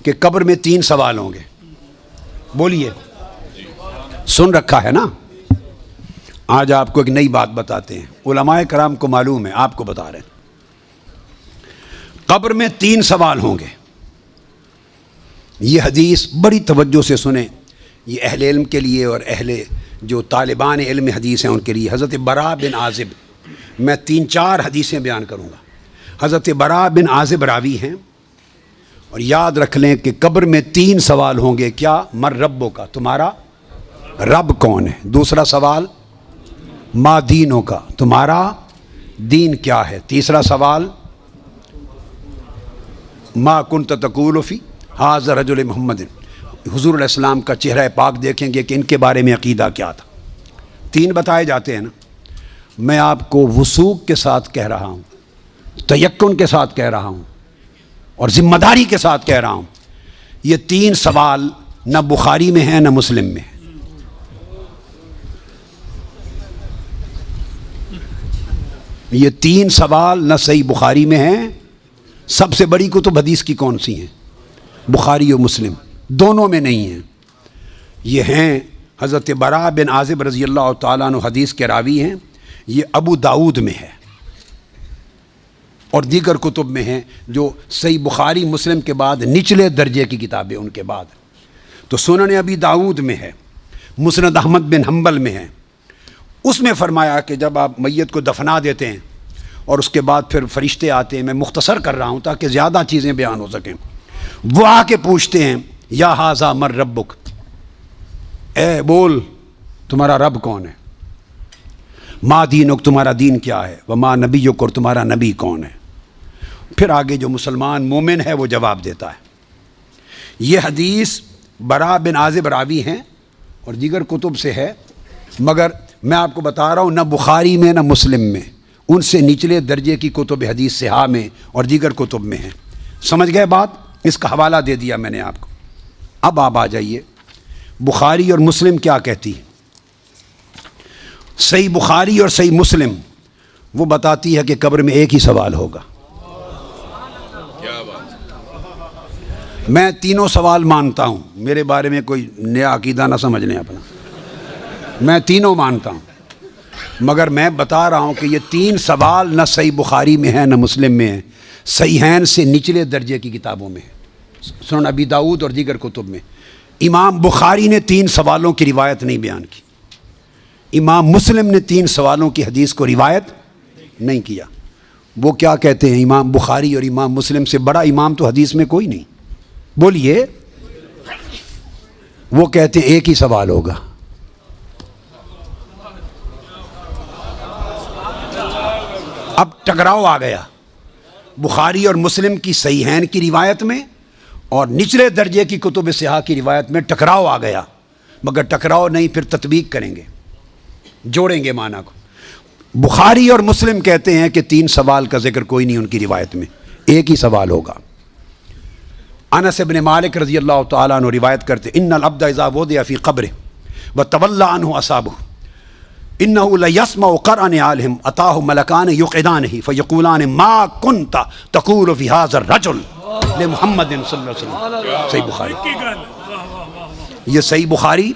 کہ قبر میں 3 سوال ہوں گے. بولیے، سن رکھا ہے نا؟ آج آپ کو ایک نئی بات بتاتے ہیں. علماء کرام کو معلوم ہے، آپ کو بتا رہے ہیں. قبر میں 3 سوال ہوں گے. یہ حدیث بڑی توجہ سے سنیں. یہ اہل علم کے لیے اور اہل جو طالبان علم حدیث ہیں ان کے لیے. حضرت براء بن عازب، میں 3-4 حدیثیں بیان کروں گا. حضرت براء بن عازب راوی ہیں، اور یاد رکھ لیں کہ قبر میں 3 سوال ہوں گے. کیا؟ مر ربوں کا، تمہارا رب کون ہے. دوسرا سوال ما دینوں کا، تمہارا دین کیا ہے. تیسرا سوال ما کنت تقول فی ھذا رجل محمد، حضور علیہ السلام کا چہرہ پاک دیکھیں گے کہ ان کے بارے میں عقیدہ کیا تھا. 3 بتائے جاتے ہیں نا. میں آپ کو وثوق کے ساتھ کہہ رہا ہوں، تیقن کے ساتھ کہہ رہا ہوں، اور ذمہ داری کے ساتھ کہہ رہا ہوں. یہ 3 سوال نہ بخاری میں ہیں نہ مسلم میں ہیں. یہ 3 سوال نہ صحیح بخاری میں ہیں. سب سے بڑی کتب حدیث کی کون سی ہیں؟ بخاری و مسلم، دونوں میں نہیں ہیں. یہ ہیں حضرت براء بن عازب رضی اللہ تعالیٰ عنہ، حدیث کے راوی ہیں. یہ ابو داؤد میں ہے اور دیگر کتب میں ہیں جو صحیح بخاری مسلم کے بعد نچلے درجے کی کتابیں ان کے بعد. تو سنن ابی داؤد میں ہے، مسند احمد بن حنبل میں ہے. اس میں فرمایا کہ جب آپ میت کو دفنا دیتے ہیں اور اس کے بعد پھر فرشتے آتے ہیں، میں مختصر کر رہا ہوں تاکہ زیادہ چیزیں بیان ہو سکیں. وہ آ کے پوچھتے ہیں یا ھذا مر ربک، اے بول تمہارا رب کون ہے. ما دینک، تمہارا دین کیا ہے. وما نبیک، اور تمہارا نبی کون ہے. پھر آگے جو مسلمان مومن ہے وہ جواب دیتا ہے. یہ حدیث براء بن عازب راوی ہیں اور دیگر کتب سے ہے، مگر میں آپ کو بتا رہا ہوں نہ بخاری میں نہ مسلم میں، ان سے نچلے درجے کی کتب حدیث صحاح میں اور دیگر کتب میں ہیں. سمجھ گئے بات؟ اس کا حوالہ دے دیا میں نے آپ کو. اب آپ آ جائیے بخاری اور مسلم کیا کہتی ہے. صحیح بخاری اور صحیح مسلم وہ بتاتی ہے کہ قبر میں ایک ہی سوال ہوگا. میں 3 سوال مانتا ہوں، میرے بارے میں کوئی نیا عقیدہ نہ سمجھ لیں اپنا. میں 3 مانتا ہوں، مگر میں بتا رہا ہوں کہ یہ 3 سوال نہ صحیح بخاری میں ہیں نہ مسلم میں ہیں. صحیحین سے نچلے درجے کی کتابوں میں ہے، سنن ابی داؤد اور دیگر کتب میں. امام بخاری نے 3 سوالوں کی روایت نہیں بیان کی. امام مسلم نے 3 سوالوں کی حدیث کو روایت نہیں کیا. وہ کیا کہتے ہیں؟ امام بخاری اور امام مسلم سے بڑا امام تو حدیث میں کوئی نہیں. بولیے. وہ کہتے ہیں ایک ہی سوال ہوگا. اب ٹکراؤ آ گیا بخاری اور مسلم کی صحیحین کی روایت میں اور نچلے درجے کی کتب صحاح کی روایت میں ٹکراؤ آ گیا. مگر ٹکراؤ نہیں، پھر تطبیق کریں گے، جوڑیں گے معنی کو. بخاری اور مسلم کہتے ہیں کہ 3 سوال کا ذکر کوئی نہیں ان کی روایت میں، ایک ہی سوال ہوگا. انس بن مالک رضی اللہ تعالیٰ عنہ روایت کرتے ان العبد اذا وضع فی قبرہ وتولى عنہ اصحابہ انه لیسمع قرع نعالہم اتاہ ملکان یقعدانہ فیقولان ما کنت تقول فی ھذا الرجل لمحمد صلی اللہ علیہ وسلم. صحیح بخاری. یہ صحیح بخاری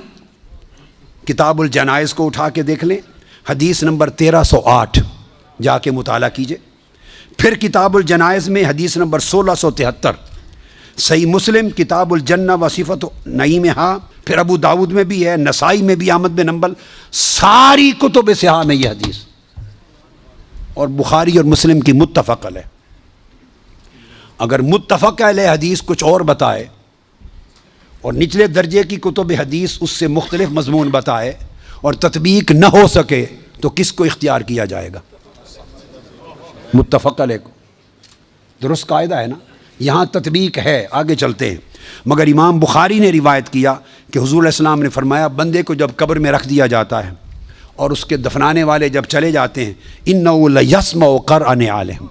کتاب الجنائز کو اٹھا کے دیکھ لیں، حدیث نمبر 1308 جا کے مطالعہ کیجئے. پھر کتاب الجنائز میں حدیث نمبر 1673. صحیح مسلم کتاب الجنہ و صفت نعیمہا، پھر ابو داود میں بھی ہے، نسائی میں بھی، احمد بن حنبل، ساری کتب صحاح میں یہ حدیث. اور بخاری اور مسلم کی متفق علیہ. اگر متفق علیہ حدیث کچھ اور بتائے اور نچلے درجے کی کتب حدیث اس سے مختلف مضمون بتائے اور تطبیق نہ ہو سکے تو کس کو اختیار کیا جائے گا؟ متفق علیہ کو. درست قاعدہ ہے نا. یہاں تطبیق ہے، آگے چلتے ہیں. مگر امام بخاری نے روایت کیا کہ حضور علیہ السلام نے فرمایا بندے کو جب قبر میں رکھ دیا جاتا ہے اور اس کے دفنانے والے جب چلے جاتے ہیں انہ لیسمع قرع نعالہم،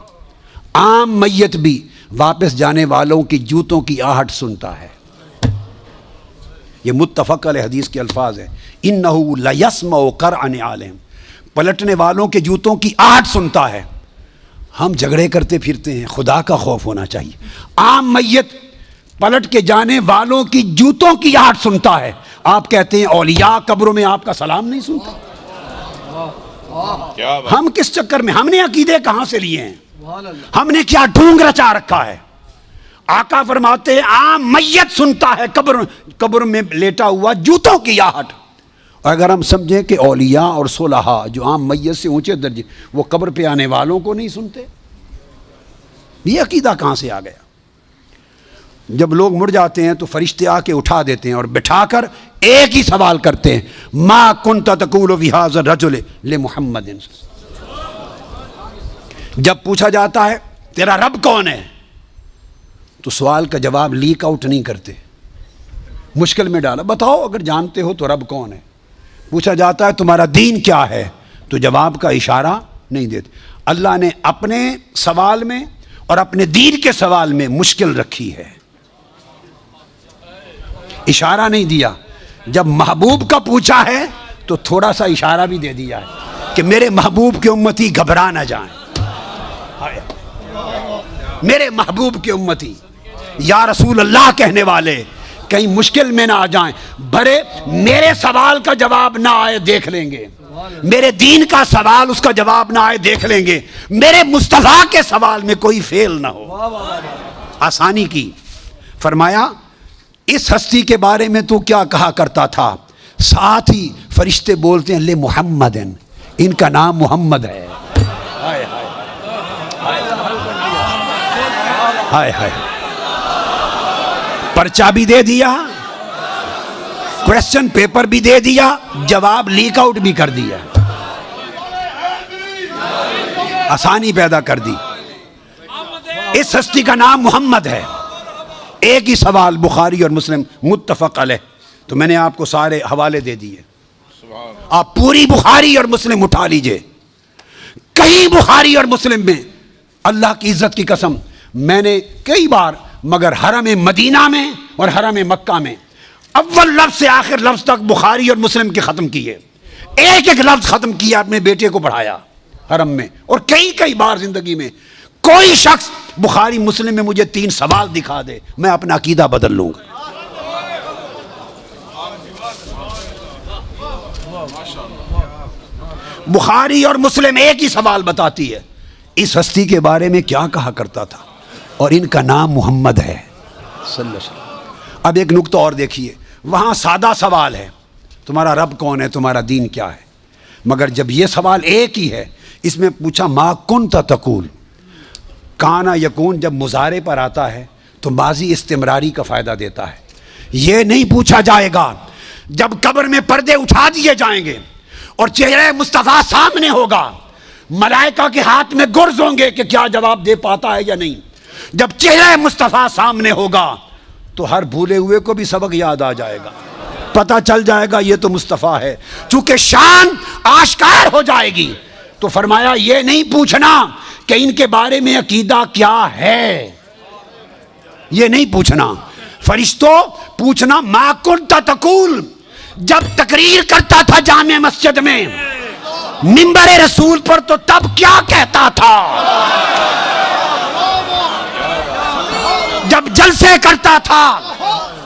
عام میت بھی واپس جانے والوں کی جوتوں کی آہٹ سنتا ہے. یہ متفق علیہ حدیث کے الفاظ ہیں. انہ لیسمع قرع نعالہم، پلٹنے والوں کے جوتوں کی آہٹ سنتا ہے. ہم جھگڑے کرتے پھرتے ہیں، خدا کا خوف ہونا چاہیے. عام میت پلٹ کے جانے والوں کی جوتوں کی آہٹ سنتا ہے. آپ کہتے ہیں اولیاء قبروں میں آپ کا سلام نہیں سنتے. ہم کس چکر میں, ہم نے عقیدے کہاں سے لیے ہیں, ہم نے کیا ڈھونگ رچا رکھا ہے. آقا فرماتے ہیں عام میت سنتا ہے قبر میں لیٹا ہوا جوتوں کی آہٹ. اور اگر ہم سمجھیں کہ اولیاء اور صلحاء جو عام میت سے اونچے درجے, وہ قبر پہ آنے والوں کو نہیں سنتے, یہ عقیدہ کہاں سے آ گیا؟ جب لوگ مر جاتے ہیں تو فرشتے آ کے اٹھا دیتے ہیں اور بٹھا کر ایک ہی سوال کرتے ہیں, ما کنت تقول فی ھذا الرجل لمحمد. جب پوچھا جاتا ہے تیرا رب کون ہے, تو سوال کا جواب لیک آؤٹ نہیں کرتے, مشکل میں ڈالا, بتاؤ اگر جانتے ہو تو رب کون ہے. پوچھا جاتا ہے تمہارا دین کیا ہے, تو جواب کا اشارہ نہیں دیتے. اللہ نے اپنے سوال میں اور اپنے دین کے سوال میں مشکل رکھی ہے, اشارہ نہیں دیا. جب محبوب کا پوچھا ہے تو تھوڑا سا اشارہ بھی دے دیا ہے کہ میرے محبوب کے امتی گھبرا نہ جائیں, میرے محبوب کے امتی یا رسول اللہ کہنے والے کہیں مشکل میں نہ آ جائیں. بھرے میرے سوال کا جواب نہ آئے دیکھ لیں گے, میرے دین کا سوال اس کا جواب نہ آئے دیکھ لیں گے, میرے مصطفیٰ کے سوال میں کوئی فیل نہ ہو. آسانی کی. فرمایا اس ہستی کے بارے میں تو کیا کہا کرتا تھا, ساتھ ہی فرشتے بولتے ہیں لے محمد, ان کا نام محمد ہے. ہائے ہائے, پرچہ بھی دے دیا, کویسچن پیپر بھی دے دیا, جواب لیک آؤٹ بھی کر دیا, آسانی پیدا کر دی. اس ہستی کا نام محمد ہے. ایک ہی سوال بخاری اور مسلم متفق علیہ, تو میں نے آپ کو سارے حوالے دے دیے, آپ پوری بخاری اور مسلم اٹھا لیجئے. کہیں بخاری اور مسلم میں اللہ کی عزت کی قسم میں نے کئی بار, مگر حرم مدینہ میں اور حرم مکہ میں اول لفظ سے آخر لفظ تک بخاری اور مسلم کے ختم کیے, ایک ایک لفظ ختم کیا, اپنے بیٹے کو پڑھایا حرم میں. اور کئی بار زندگی میں کوئی شخص بخاری مسلم میں مجھے 3 سوال دکھا دے, میں اپنا عقیدہ بدل لوں گا. بخاری اور مسلم ایک ہی سوال بتاتی ہے, اس ہستی کے بارے میں کیا کہا کرتا تھا, اور ان کا نام محمد ہے صلی اللہ علیہ وسلم. اب ایک نقطہ اور دیکھیے, وہاں سادہ سوال ہے تمہارا رب کون ہے, تمہارا دین کیا ہے, مگر جب یہ سوال ایک ہی ہے, اس میں پوچھا ما کنت تقول, کانا یکون جب مضارع پر آتا ہے تو ماضی استمراری کا فائدہ دیتا ہے. یہ نہیں پوچھا جائے گا جب قبر میں پردے اٹھا دیے جائیں گے اور چہرہ مصطفیٰ سامنے ہوگا, ملائکہ کے ہاتھ میں گرز ہوں گے کہ کیا جواب دے پاتا ہے یا نہیں. جب چہرہ مصطفیٰ سامنے ہوگا تو ہر بھولے ہوئے کو بھی سبق یاد آ جائے گا, پتہ چل جائے گا یہ تو مصطفیٰ ہے, چونکہ شان آشکار ہو جائے گی. تو فرمایا یہ نہیں پوچھنا کہ ان کے بارے میں عقیدہ کیا ہے, یہ نہیں پوچھنا. فرشتوں پوچھنا ما کنت تقول, جب تقریر کرتا تھا جامع مسجد میں منبر رسول پر تو تب کیا کہتا تھا, جب جلسے کرتا تھا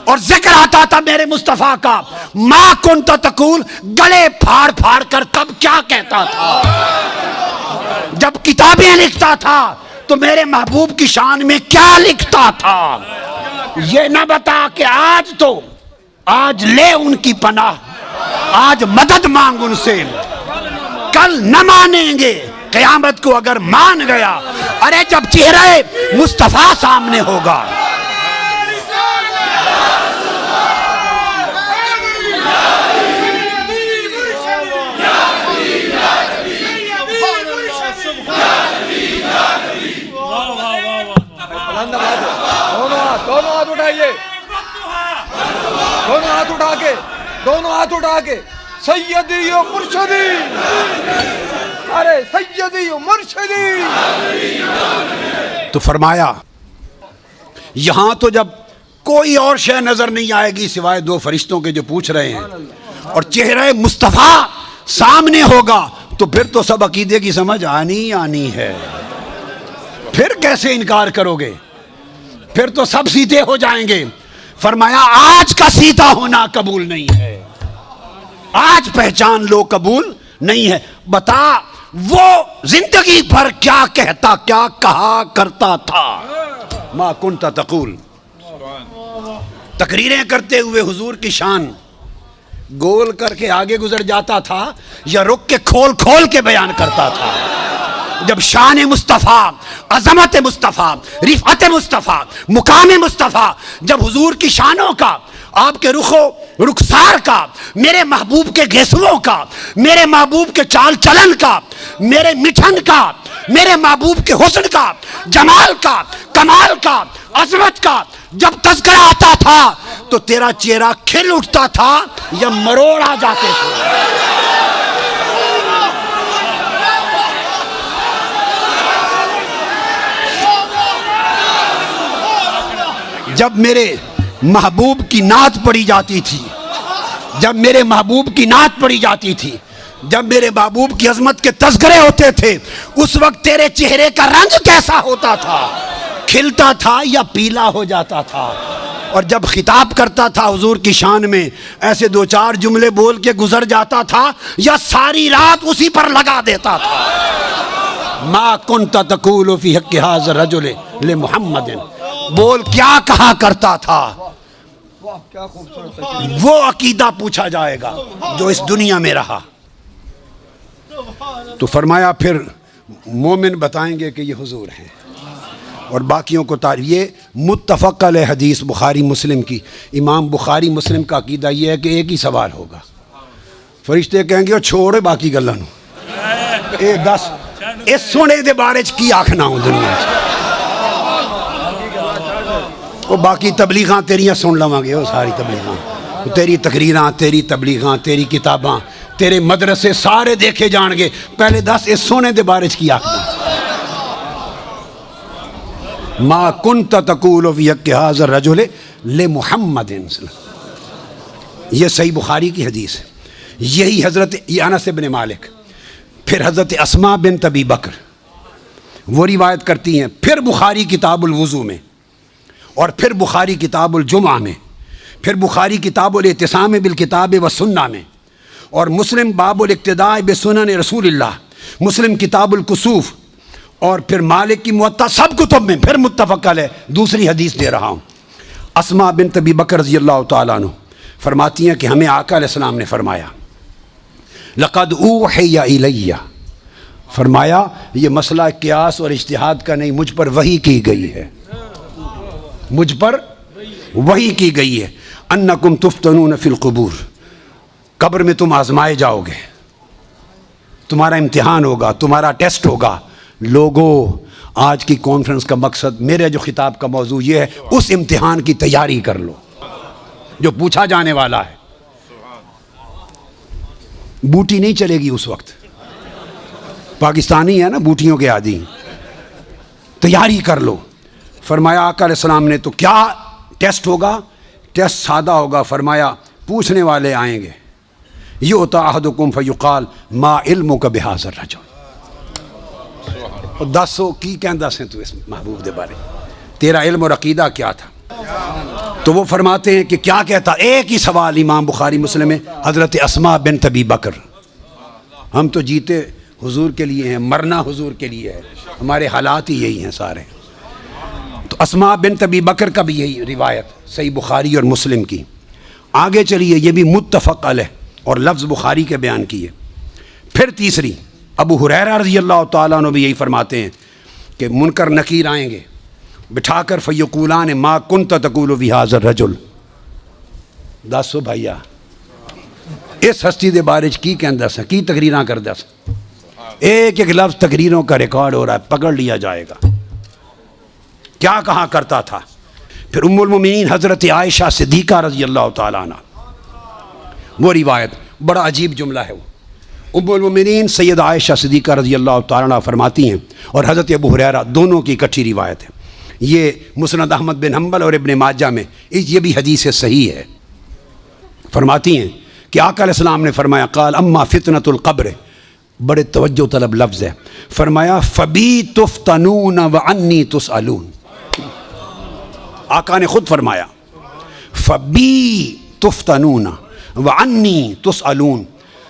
اور ذکر آتا تھا میرے مصطفیٰ کا, ما کنت تقول گلے پھاڑ پھاڑ کر تب کیا کہتا تھا, جب کتابیں لکھتا تھا تو میرے محبوب کی شان میں کیا لکھتا تھا. یہ نہ بتا کہ آج لے ان کی پناہ, آج مدد مانگ ان سے, کل نہ مانیں گے, قیامت کو اگر مان گیا. ارے جب چہرہ مصطفیٰ سامنے ہوگا, دونوں ہاتھ اٹھائیے, دونوں ہاتھ اٹھا کے سیدی و مرشدی, ارے سیدی و مرشدی. تو فرمایا یہاں تو جب کوئی اور شے نظر نہیں آئے گی سوائے 2 فرشتوں کے جو پوچھ رہے ہیں, اور چہرہ مصطفیٰ سامنے ہوگا, تو پھر تو سب عقیدے کی سمجھ آنی ہے. پھر کیسے انکار کرو گے؟ پھر تو سب سیدھے ہو جائیں گے. فرمایا آج کا سیدھا ہونا قبول نہیں ہے, آج پہچان لو قبول نہیں ہے. بتا وہ زندگی بھر کیا کہتا, کیا کہا کرتا تھا. ما کنت تقول, تقریریں کرتے ہوئے حضور کی شان گول کر کے آگے گزر جاتا تھا یا رک کے کھول کھول کے بیان کرتا تھا؟ جب شان مصطفیٰ, عظمت مصطفیٰ, رفعت مصطفیٰ, مقام مصطفیٰ, جب حضور کی شانوں کا, آپ کے رخ و رخسار کا, میرے محبوب کے گھیسوؤں کا, میرے محبوب کے چال چلن کا, میرے مٹھن کا, میرے محبوب کے حسن کا, جمال کا, کمال کا, عظمت کا جب تذکرہ آتا تھا تو تیرا چہرہ کھل اٹھتا تھا یا مروڑ آ جاتے تھے. جب میرے محبوب کی نعت پڑھی جاتی تھی, جب میرے محبوب کی نعت پڑھی جاتی تھی, جب میرے محبوب کی عظمت کے تذکرے ہوتے تھے, اس وقت تیرے چہرے کا رنگ کیسا ہوتا تھا؟ کھلتا تھا یا پیلا ہو جاتا تھا؟ اور جب خطاب کرتا تھا حضور کی شان میں, ایسے دو چار جملے بول کے گزر جاتا تھا یا ساری رات اسی پر لگا دیتا تھا؟ ما کنت تقول فی حق ھذا الرجل لمحمد, بول کیا کہا کرتا تھا؟ کیا خوبصورت. وہ عقیدہ پوچھا جائے گا جو اس دنیا میں رہا. تو فرمایا پھر مومن بتائیں گے کہ یہ حضور ہیں, اور باقیوں کو یہ متفق علیہ حدیث بخاری مسلم کی. امام بخاری مسلم کا عقیدہ یہ ہے کہ ایک ہی سوال ہوگا, فرشتے کہیں گے چھوڑ باقی گلاں نوں, اے دس اس سونے دے بارے چ کی آکھنا ہوں دنیا چ, وہ باقی تبلیغاں تیریاں سن لواں گے, وہ ساری تبلیغاں, تیری تقریراں, تیری تبلیغاں, تیری کتاباں, تیرے مدرسے سارے دیکھے جان گے. پہلے دس اس سونے دے بارے چ کی آکھنا. ما کنت تقول فی حق ھذا الرجل لمحمد, یہ صحیح بخاری کی حدیث ہے. یہی حضرت انس بن مالک, پھر حضرت اسماء بنت ابی بکر وہ روایت کرتی ہیں, پھر بخاری کتاب الوضو میں, اور پھر بخاری کتاب الجمعہ میں, پھر بخاری کتاب الاعتصام بالکتاب والسنہ میں, اور مسلم باب الاقتداء بسنن رسول اللہ, مسلم کتاب الکسوف, اور پھر مالک کی موطا, سب کتب میں پھر متفق علیہ دوسری حدیث دے رہا ہوں. اسماء بنت ابی بکر رضی اللہ تعالیٰ عنہ فرماتی ہیں کہ ہمیں آقا علیہ السلام نے فرمایا لقد اوحی الی, فرمایا یہ مسئلہ قیاس اور اجتہاد کا نہیں, مجھ پر وحی کی گئی ہے, مجھ پر وحی کی گئی ہے. انکم تفتنون فی القبور, قبر میں تم آزمائے جاؤ گے, تمہارا امتحان ہوگا, تمہارا ٹیسٹ ہوگا. لوگوں آج کی کانفرنس کا مقصد, میرے جو خطاب کا موضوع یہ ہے, اس امتحان کی تیاری کر لو جو پوچھا جانے والا ہے. بوٹی نہیں چلے گی اس وقت, پاکستانی ہے نا بوٹیوں کے عادی, تیاری کر لو. فرمایا آقا علیہ السلام نے تو کیا ٹیسٹ ہوگا؟ ٹیسٹ سادہ ہوگا. فرمایا پوچھنے والے آئیں گے, یؤتی احدکم فیقال ما علمک بھذا الرجل, دسو کی کہندا سے تو اس محبوب دے بارے, تیرا علم اور عقیدہ کیا تھا؟ تو وہ فرماتے ہیں کہ کیا کہتا؟ ایک ہی سوال امام بخاری مسلم میں, حضرت اسماء بنت ابی بکر, ہم تو جیتے حضور کے لیے ہیں, مرنا حضور کے لیے ہے, ہمارے حالات ہی یہی ہیں سارے. تو اسماء بنت ابی بکر کا بھی یہی روایت صحیح بخاری اور مسلم کی. آگے چلیے, یہ بھی متفق علیہ اور لفظ بخاری کے بیان کیے. پھر تیسری, ابو ہریرہ رضی اللہ تعالیٰ عنہ بھی یہی فرماتے ہیں کہ منکر نکیر آئیں گے, بٹھا کر فیقولان ما کنت تقول فی ھذا الرجل, دسو بھائیا اس ہستی دے بارے کی کہندا سا, کی تقریراں کردا سا. ایک ایک لفظ تقریروں کا ریکارڈ ہو رہا ہے, پکڑ لیا جائے گا کیا کہا کرتا تھا. پھر ام المومنین حضرت عائشہ صدیقہ رضی اللہ تعالیٰ عنہ, وہ روایت بڑا عجیب جملہ ہے. وہ ام المومنین سید عائشہ صدیقہ رضی اللہ تعالیٰ عنہ فرماتی ہیں, اور حضرت ابو ہریرہ, دونوں کی اکٹھی روایت ہے. یہ مسند احمد بن حنبل اور ابن ماجہ میں یہ بھی حدیث صحیح ہے. فرماتی ہیں کہ آقا علیہ السلام نے فرمایا قال اما فتنۃ القبر, بڑے توجہ طلب لفظ ہے, فرمایا فبی تفتنون وعنی تسألون, آقا نے خود فرمایا فبی تفتنون وعنی تسألون،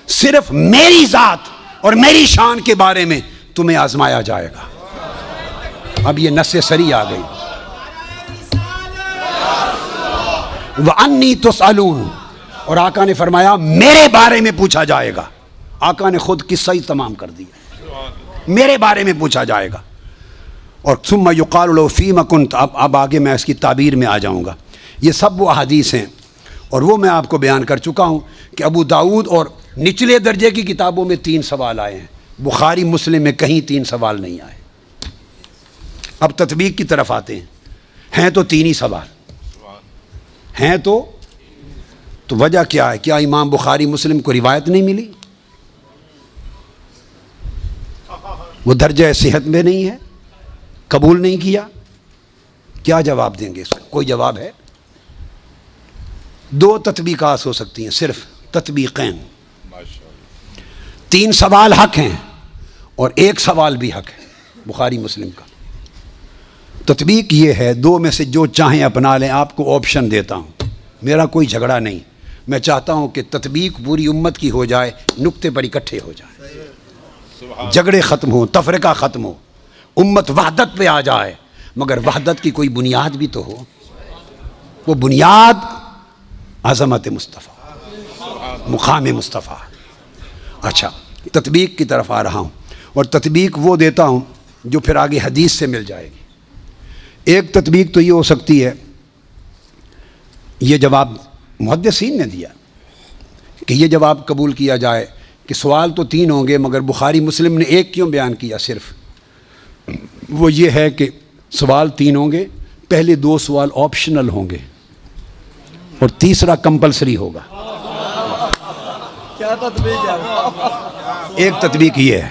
صرف میری ذات اور میری شان کے بارے میں تمہیں آزمایا جائے گا. اب یہ نص سری آ گئی. وعنی تسألون، اور آقا نے فرمایا میرے بارے میں پوچھا جائے گا. آقا نے خود قصہ ہی تمام کر دیا، میرے بارے میں پوچھا جائے گا. اور ثم یقال له فیم کنت، اب آگے میں اس کی تعبیر میں آ جاؤں گا. یہ سب وہ احادیث ہیں اور وہ میں آپ کو بیان کر چکا ہوں کہ ابو داؤد اور نچلے درجے کی کتابوں میں 3 سوال آئے ہیں، بخاری مسلم میں کہیں 3 سوال نہیں آئے. اب تطبیق کی طرف آتے ہیں تو 3 ہی سوال ہیں. تو وجہ کیا ہے؟ کیا امام بخاری مسلم کو روایت نہیں ملی؟ وہ درجہ صحت میں نہیں ہے؟ قبول نہیں کیا؟ کیا جواب دیں گے اس کو؟ کوئی جواب ہے؟ 2 تطبیقات ہو سکتی ہیں، صرف تطبیقین. 3 سوال حق ہیں اور 1 سوال بھی حق ہے بخاری مسلم کا. تطبیق یہ ہے، 2 میں سے جو چاہیں اپنا لیں. آپ کو آپشن دیتا ہوں، میرا کوئی جھگڑا نہیں. میں چاہتا ہوں کہ تطبیق پوری امت کی ہو جائے، نقطے پر اکٹھے ہو جائیں، جھگڑے ختم ہوں، تفرقہ ختم ہو، امت وحدت پہ آ جائے. مگر وحدت کی کوئی بنیاد بھی تو ہو. وہ بنیاد عظمت مصطفیٰ، مقام مصطفیٰ. اچھا، تطبیق کی طرف آ رہا ہوں، اور تطبیق وہ دیتا ہوں جو پھر آگے حدیث سے مل جائے گی. ایک تطبیق تو یہ ہو سکتی ہے، یہ جواب محدثین نے دیا کہ یہ جواب قبول کیا جائے کہ سوال تو 3 ہوں گے مگر بخاری مسلم نے 1 کیوں بیان کیا صرف؟ وہ یہ ہے کہ سوال 3 ہوں گے، پہلے 2 سوال آپشنل ہوں گے اور تیسرا کمپلسری ہوگا. کیا تطبیق ہے؟ ایک تطبیق یہ ہے،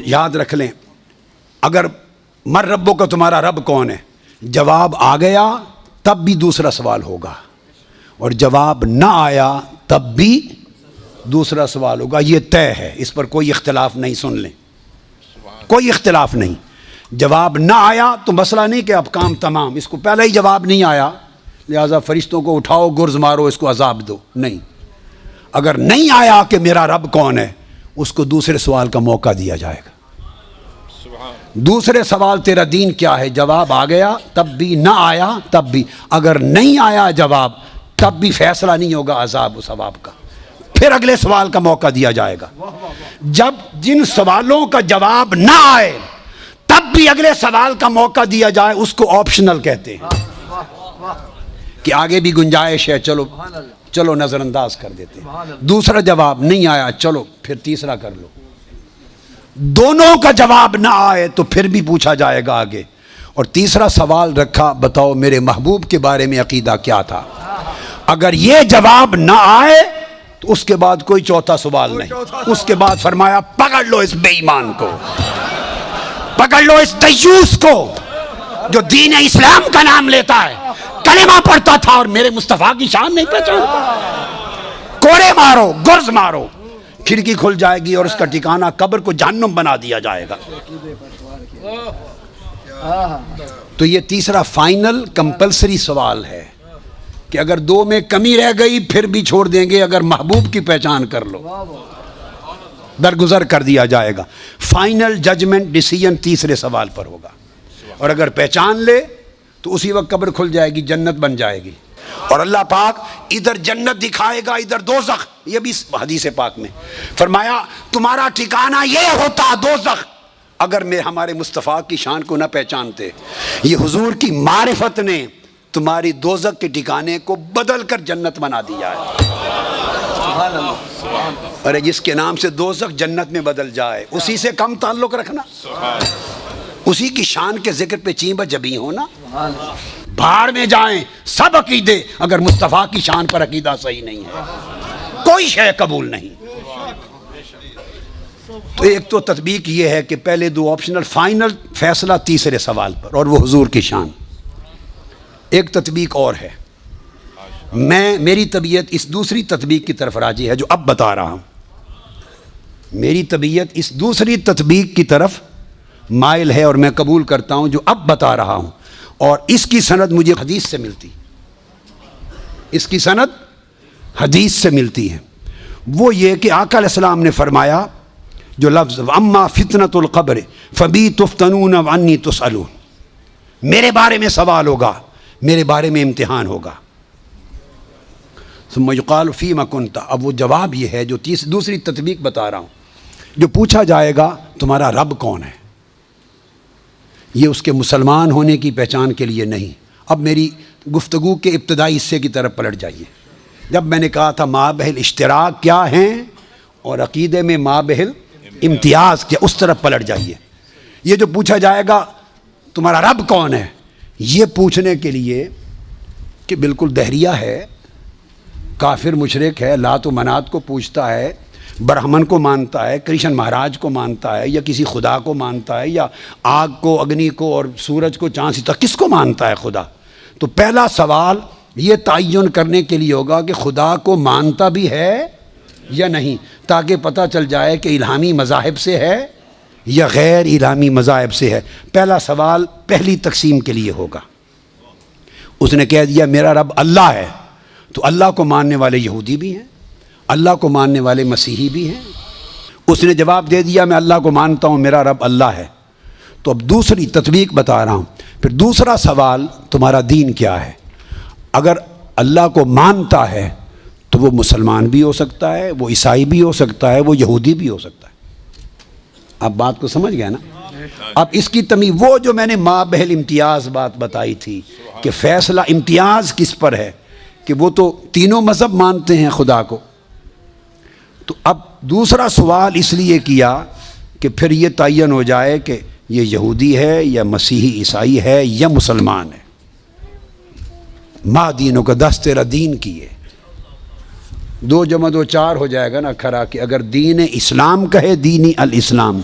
یاد رکھ لیں، اگر من ربوں کا تمہارا رب کون ہے جواب آ گیا تب بھی دوسرا سوال ہوگا، اور جواب نہ آیا تب بھی دوسرا سوال ہوگا. یہ طے ہے، اس پر کوئی اختلاف نہیں. سن لیں، کوئی اختلاف نہیں. جواب نہ آیا تو مسئلہ نہیں کہ اب کام تمام، اس کو پہلے ہی جواب نہیں آیا لہٰذا فرشتوں کو اٹھاؤ، گرز مارو، اس کو عذاب دو. نہیں، اگر نہیں آیا کہ میرا رب کون ہے، اس کو دوسرے سوال کا موقع دیا جائے گا. دوسرے سوال تیرا دین کیا ہے، جواب آ گیا تب بھی، نہ آیا تب بھی. اگر نہیں آیا جواب تب بھی فیصلہ نہیں ہوگا عذاب و ثواب کا، پھر اگلے سوال کا موقع دیا جائے گا. جب جن سوالوں کا جواب نہ آئے تب بھی اگلے سوال کا موقع دیا جائے، اس کو آپشنل کہتے ہیں کہ آگے بھی گنجائش ہے، چلو نظر انداز کر دیتے ہیں. دوسرا جواب نہیں آیا، چلو پھر تیسرا کر لو. دونوں کا جواب نہ آئے تو پھر بھی پوچھا جائے گا آگے. اور تیسرا سوال رکھا، بتاؤ میرے محبوب کے بارے میں عقیدہ کیا تھا. اگر یہ جواب نہ آئے تو اس کے بعد کوئی چوتھا سوال نہیں. اس کے بعد فرمایا پکڑ لو اس بے ایمان کو، پکڑ لو اس دیوس کو جو دین اسلام کا نام لیتا ہے، کلمہ پڑھتا تھا اور میرے مصطفیٰ کی شان نہیں پہچانتا. کوڑے مارو، گرز مارو، کھڑکی کھل جائے گی اور اس کا ٹھکانہ قبر کو جہنم بنا دیا جائے گا. تو یہ تیسرا فائنل کمپلسری سوال ہے کہ اگر 2 میں کمی رہ گئی پھر بھی چھوڑ دیں گے، اگر محبوب کی پہچان کر لو درگزر کر دیا جائے گا. فائنل ججمنٹ ڈیسیجن تیسرے سوال پر ہوگا، اور اگر پہچان لے تو اسی وقت قبر کھل جائے گی، جنت بن جائے گی. اور اللہ پاک ادھر جنت دکھائے گا، ادھر دوزخ. یہ بھی حدیث پاک میں فرمایا تمہارا ٹھکانہ یہ ہوتا دوزخ اگر میں ہمارے مصطفیٰ کی شان کو نہ پہچانتے. یہ حضور کی معرفت نے تمہاری دوزخ کے ٹھکانے کو بدل کر جنت بنا دیا ہے. ارے جس کے نام سے دوزخ جنت میں بدل جائے اسی سے کم تعلق رکھنا، اسی کی شان کے ذکر پہ چین بجبی ہونا. بھاڑ میں جائیں سب عقیدے، اگر مصطفیٰ کی شان پر عقیدہ صحیح نہیں ہے کوئی شے قبول نہیں. تو ایک تو تطبیق یہ ہے کہ پہلے 2 آپشنل، فائنل فیصلہ تیسرے سوال پر، اور وہ حضور کی شان. ایک تطبیق اور ہے، میری طبیعت اس دوسری تطبیق کی طرف راجی ہے جو اب بتا رہا ہوں. میری طبیعت اس دوسری تطبیق کی طرف مائل ہے اور میں قبول کرتا ہوں جو اب بتا رہا ہوں. اور اس کی سند مجھے حدیث سے ملتی، اس کی سند حدیث سے ملتی ہے، وہ یہ کہ آقا علیہ السلام نے فرمایا جو لفظ اما فتنۃ القبر فبی تفتنون وعنی تسألون، میرے بارے میں سوال ہوگا، میرے بارے میں امتحان ہوگا. ثم یقال فیما کنت، اب وہ جواب یہ ہے جو دوسری تطبیق بتا رہا ہوں، جو پوچھا جائے گا تمہارا رب کون ہے، یہ اس کے مسلمان ہونے کی پہچان کے لیے نہیں. اب میری گفتگو کے ابتدائی حصے کی طرف پلٹ جائیے. جب میں نے کہا تھا مابہل اشتراک کیا ہیں اور عقیدے میں مابہل امتیاز کیا، اس طرف پلٹ جائیے. یہ جو پوچھا جائے گا تمہارا رب کون ہے، یہ پوچھنے کے لیے کہ بالکل دہریہ ہے، کافر مشرک ہے، لات و منات کو پوچھتا ہے، برہمن کو مانتا ہے، کرشن مہاراج کو مانتا ہے، یا کسی خدا کو مانتا ہے، یا آگ کو، اگنی کو اور سورج کو، چاند ستارہ، کس کو مانتا ہے خدا. تو پہلا سوال یہ تعین کرنے کے لیے ہوگا کہ خدا کو مانتا بھی ہے یا نہیں، تاکہ پتہ چل جائے کہ الہامی مذاہب سے ہے یا غیر الہامی مذاہب سے ہے. پہلا سوال پہلی تقسیم کے لیے ہوگا. اس نے کہہ دیا میرا رب اللہ ہے، تو اللہ کو ماننے والے یہودی بھی ہیں، اللہ کو ماننے والے مسیحی بھی ہیں. اس نے جواب دے دیا میں اللہ کو مانتا ہوں، میرا رب اللہ ہے. تو اب دوسری تطبیق بتا رہا ہوں. پھر دوسرا سوال تمہارا دین کیا ہے. اگر اللہ کو مانتا ہے تو وہ مسلمان بھی ہو سکتا ہے، وہ عیسائی بھی ہو سکتا ہے، وہ یہودی بھی ہو سکتا ہے. آپ بات کو سمجھ گئے نا. اب اس کی تمیز وہ جو میں نے مابہل امتیاز بات بتائی تھی کہ فیصلہ امتیاز کس پر ہے، کہ وہ تو تینوں مذہب مانتے ہیں خدا کو. تو اب دوسرا سوال اس لیے کیا کہ پھر یہ تعین ہو جائے کہ یہ یہودی ہے یا مسیحی عیسائی ہے یا مسلمان ہے. ما دینوں کا 10 تیرا دین کیے، 2 جمع 2 4 ہو جائے گا نا کھڑا. کہ اگر دین اسلام کہے دینی الاسلام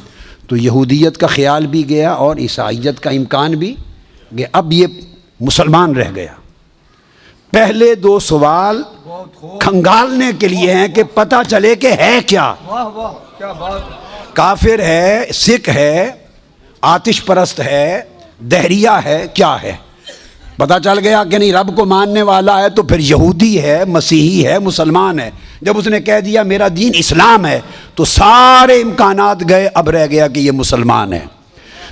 تو یہودیت کا خیال بھی گیا اور عیسائیت کا امکان بھی گیا. اب یہ مسلمان رہ گیا. پہلے 2 سوال کھنگالنے کے لیے ہیں کہ پتہ چلے کہ ہے کیا. کافر ہے، سکھ ہے، آتش پرست ہے، دہریہ ہے، کیا ہے. پتہ چل گیا کہ نہیں رب کو ماننے والا ہے تو پھر یہودی ہے، مسیحی ہے، مسلمان ہے. جب اس نے کہہ دیا میرا دین اسلام ہے تو سارے امکانات گئے، اب رہ گیا کہ یہ مسلمان ہے.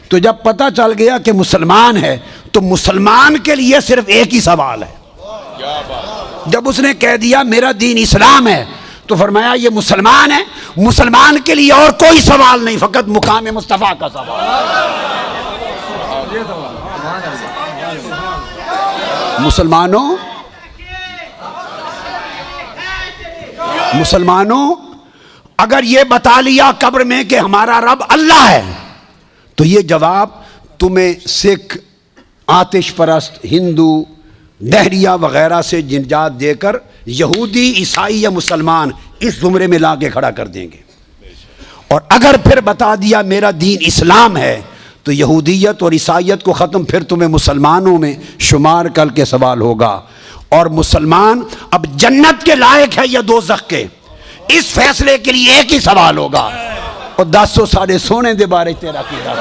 تو جب پتہ چل گیا کہ مسلمان ہے تو مسلمان کے لیے صرف ایک ہی سوال ہے. جب اس نے کہہ دیا میرا دین اسلام ہے تو فرمایا یہ مسلمان ہے، مسلمان کے لیے اور کوئی سوال نہیں، فقط مقام مصطفیٰ کا سوال. مسلمانوں اگر یہ بتا لیا قبر میں کہ ہمارا رب اللہ ہے تو یہ جواب تمہیں سکھ، آتش پرست، ہندو، دہریہ وغیرہ سے نجات دے کر یہودی، عیسائی یا مسلمان اس زمرے میں لا کے کھڑا کر دیں گے. اور اگر پھر بتا دیا میرا دین اسلام ہے تو یہودیت اور عیسائیت کو ختم، پھر تمہیں مسلمانوں میں شمار کر کے سوال ہوگا. اور مسلمان اب جنت کے لائق ہے یا دوزخ کے، اس فیصلے کے لیے ایک ہی سوال ہوگا. اور 10 ساڑھے سونے دے بارے تیرا کیا.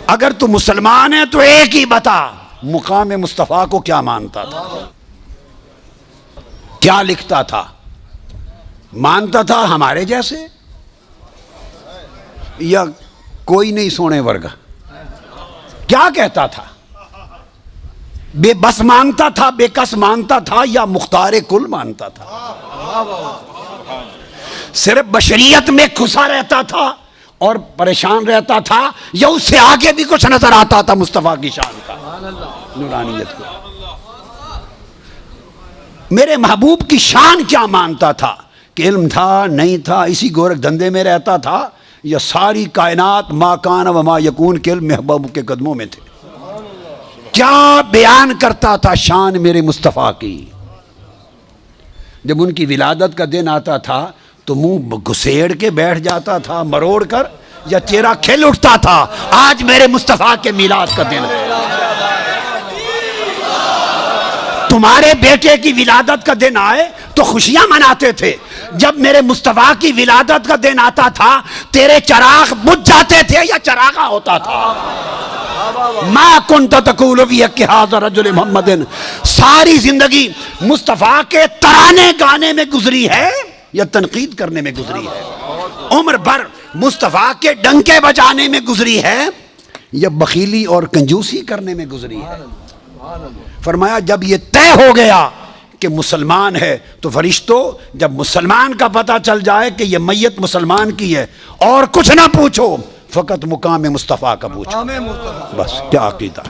اگر تو مسلمان ہے تو ایک ہی بتا، مقام مصطفیٰ کو کیا مانتا تھا، کیا لکھتا تھا، مانتا تھا ہمارے جیسے یا کوئی نہیں سونے ورگا، کیا کہتا تھا، بے بس مانتا تھا، بے کس مانتا تھا یا مختار کل مانتا تھا، صرف بشریت میں کھسا رہتا تھا اور پریشان رہتا تھا، یا اس سے آگے بھی کچھ نظر آتا تھا مصطفیٰ کی شان کا، نورانیت کو. میرے محبوب کی شان کیا مانتا تھا کہ علم تھا نہیں تھا، اسی گورکھ دھندے میں رہتا تھا، یا ساری کائنات ما کان و ما یکون کے علم محبوب کے قدموں میں تھے. کیا بیان کرتا تھا شان میرے مصطفیٰ کی. جب ان کی ولادت کا دن آتا تھا تو منہ گھسیڑ کے بیٹھ جاتا تھا مروڑ کر، یا چہرہ کھل اٹھتا تھا آج میرے مصطفیٰ کے میلاد کا دن ہے. تمہارے بیٹے کی ولادت کا دن آئے تو خوشیاں مناتے تھے، جب میرے مصطفیٰ کی ولادت کا دن آتا تھا تیرے چراغ بجھ جاتے تھے یا چراغا ہوتا تھا. ما کنت تقول فی حق ھذا رجل محمد، ساری زندگی مصطفیٰ کے ترانے گانے میں گزری ہے یا تنقید کرنے میں گزری ہے؟ عمر بھر مصطفیٰ کے ڈنکے بجانے میں گزری ہے یا بخیلی اور کنجوسی کرنے میں گزری ہے؟ فرمایا جب یہ طے ہو گیا کہ مسلمان ہے تو فرشتوں، جب مسلمان کا پتہ چل جائے کہ یہ میت مسلمان کی ہے، اور کچھ نہ پوچھو، فقط مقام مصطفیٰ کا پوچھو. بس کیا عقیدہ.